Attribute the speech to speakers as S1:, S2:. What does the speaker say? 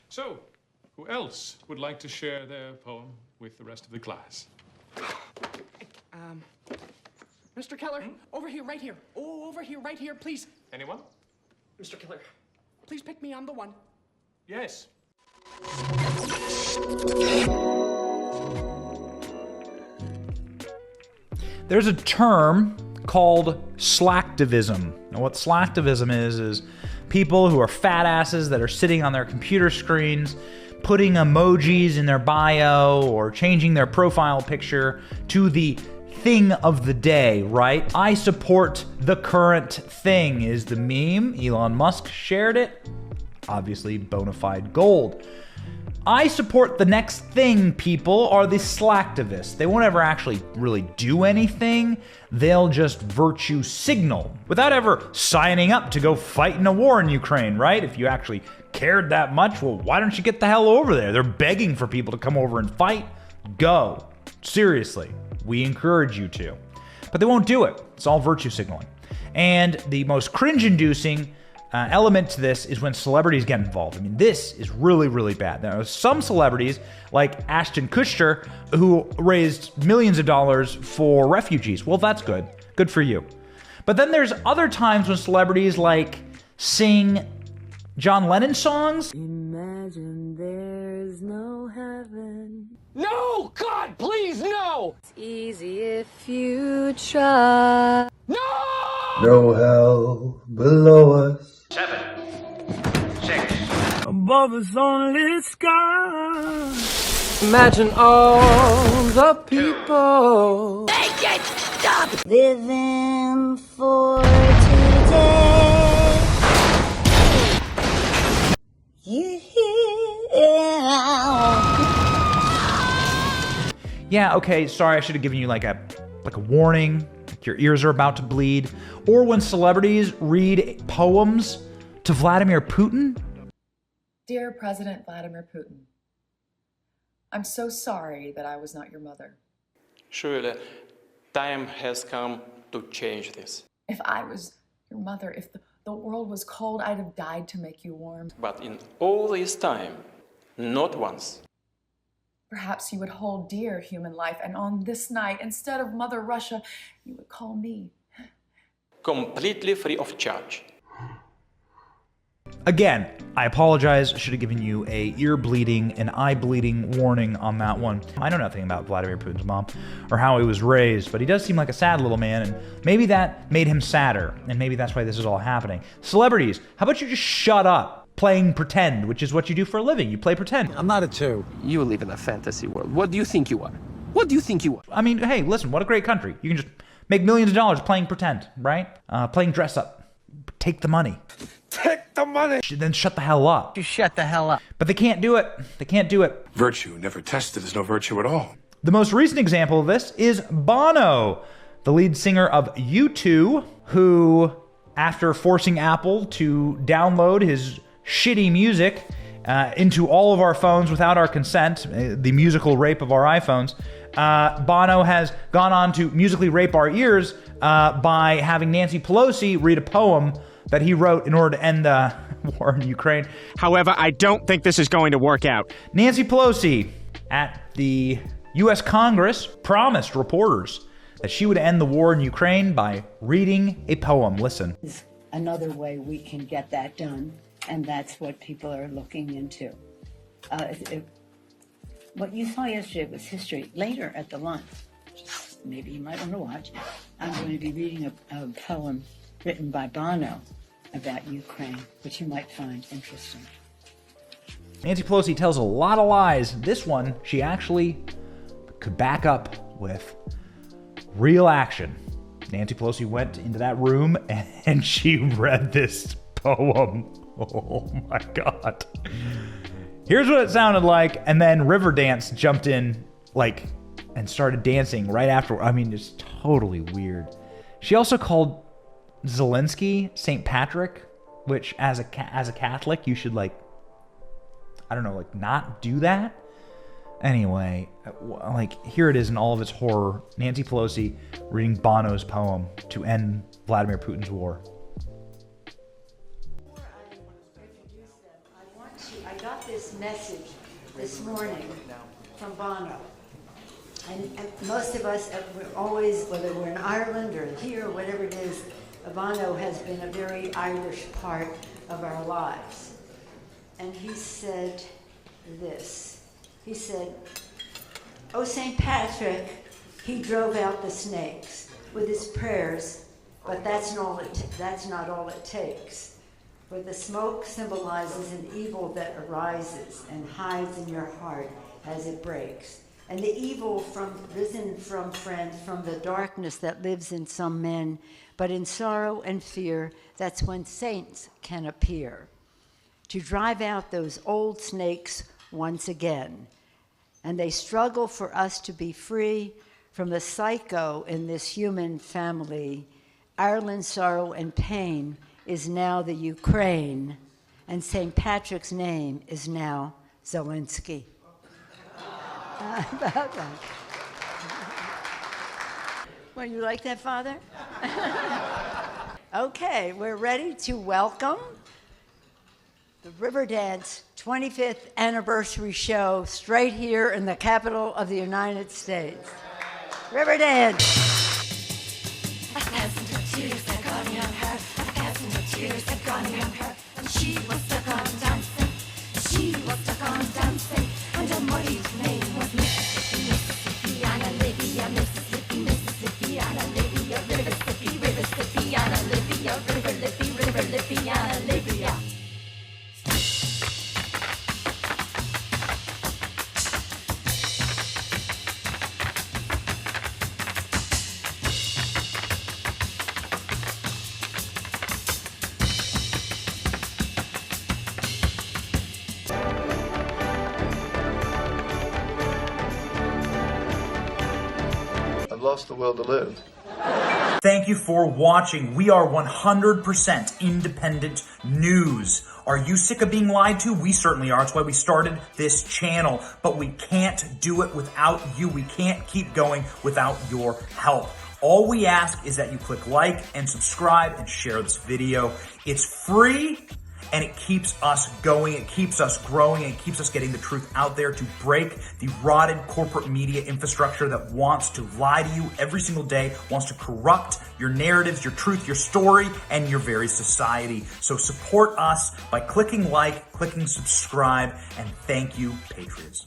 S1: So, who else would like to share their poem with the rest of the class?
S2: Mr. Keller, over here, right here. Oh, over here, right here, please.
S1: Anyone?
S2: Mr. Keller, please pick me on the one.
S1: Yes.
S3: There's a term called slacktivism. And what slacktivism is people who are fat asses that are sitting on their computer screens, putting emojis in their bio or changing their profile picture to the thing of the day, right? I support the current thing is the meme. Elon Musk shared it. Obviously, bona fide gold. I support the next thing people are the slacktivists. They won't ever actually really do anything. They'll just virtue signal without ever signing up to go fight in a war in Ukraine, right? If you actually cared that much, well, why don't you get the hell over there? They're begging for people to come over and fight. Go. Seriously. We encourage you to. But they won't do it. It's all virtue signaling. And the most cringe-inducing element to this is when celebrities get involved. I mean, this is really, really bad. There are some celebrities, like Ashton Kutcher, who raised millions of dollars for refugees. Well, that's good. Good for you. But then there's other times when celebrities, like, sing John Lennon songs.
S4: Imagine there's no heaven.
S2: No! God, please, no!
S4: It's easy if you try.
S2: No!
S5: No hell below us.
S6: 7, 6.
S4: Above us only sky.
S2: Imagine all the people.
S4: Make it stop! Living for today.
S3: Yeah, okay, sorry, I should have given you like a warning. Like your ears are about to bleed. Or when celebrities read poems to Vladimir Putin.
S7: Dear President Vladimir Putin, I'm so sorry that I was not your mother.
S8: Surely, time has come to change this.
S7: If I was your mother, if the world was cold, I'd have died to make you warm.
S8: But in all this time, not once.
S7: Perhaps you would hold dear human life, and on this night, instead of Mother Russia, you would call me.
S8: Completely free of charge.
S3: Again, I apologize. Should have given you a ear bleeding and eye bleeding warning on that one. I know nothing about Vladimir Putin's mom or how he was raised, but he does seem like a sad little man, and maybe that made him sadder, and maybe that's why this is all happening. Celebrities, how about you just shut up? Playing pretend, which is what you do for a living. You play pretend.
S2: I'm not a two.
S9: You live in a fantasy world. What do you think you are? What do you think you are?
S3: I mean, hey, listen, what a great country. You can just make millions of dollars playing pretend, right? Playing dress up. Take the money.
S5: Take the money.
S3: Then shut the hell up.
S9: You shut the hell up.
S3: But they can't do it. They can't do it.
S5: Virtue never tested is no virtue at all.
S3: The most recent example of this is Bono, the lead singer of U2, who, after forcing Apple to download his shitty music into all of our phones without our consent, the musical rape of our iPhones, Bono has gone on to musically rape our ears by having Nancy Pelosi read a poem that he wrote in order to end the war in Ukraine.
S6: However, I don't think this is going to work out.
S3: Nancy Pelosi at the U.S. Congress promised reporters that she would end the war in Ukraine by reading a poem. Listen.
S10: Another way we can get that done. And that's what people are looking into. What you saw yesterday was history. Later at the lunch, maybe you might want to watch, I'm going to be reading a poem written by Bono about Ukraine, which you might find interesting.
S3: Nancy Pelosi tells a lot of lies. This one, she actually could back up with real action. Nancy Pelosi went into that room and she read this poem. Oh my God. Here's what it sounded like, and then Riverdance jumped in, and started dancing right after. I mean, it's totally weird. She also called Zelensky St. Patrick, which as a Catholic, you should not do that. Anyway, here it is in all of its horror. Nancy Pelosi reading Bono's poem to end Vladimir Putin's war.
S10: got this message this morning from Bono. And most of us, we're always, whether we're in Ireland or here or whatever it is, Bono has been a very Irish part of our lives. And he said this. He said, "Oh, St. Patrick, he drove out the snakes with his prayers, but that's not all it takes. For the smoke symbolizes an evil that arises and hides in your heart as it breaks. And the evil risen from the darkness that lives in some men, but in sorrow and fear, that's when saints can appear, to drive out those old snakes once again. And they struggle for us to be free from the psycho in this human family. Ireland's sorrow and pain is now the Ukraine, and St. Patrick's name is now Zelensky." About that. Well, you like that, Father? Okay, we're ready to welcome the Riverdance 25th anniversary show straight here in the capital of the United States. Riverdance! Tears had gone on her, tears had gone on her, and she was stuck on dancing, and her muddy's name was Mississippi, and Olivia, Mississippi, and Olivia, Mississippi, and Olivia, River Lippy, and Olivia.
S5: Lost the will to live.
S3: Thank you for watching. We are 100% independent news. Are you sick of being lied to? We certainly are. That's why we started this channel. But we can't do it without you. We can't keep going without your help. All we ask is that you click like and subscribe and share this video. It's free. And it keeps us going, it keeps us growing, and it keeps us getting the truth out there to break the rotted corporate media infrastructure that wants to lie to you every single day, wants to corrupt your narratives, your truth, your story, and your very society. So support us by clicking like, clicking subscribe, and thank you, Patriots.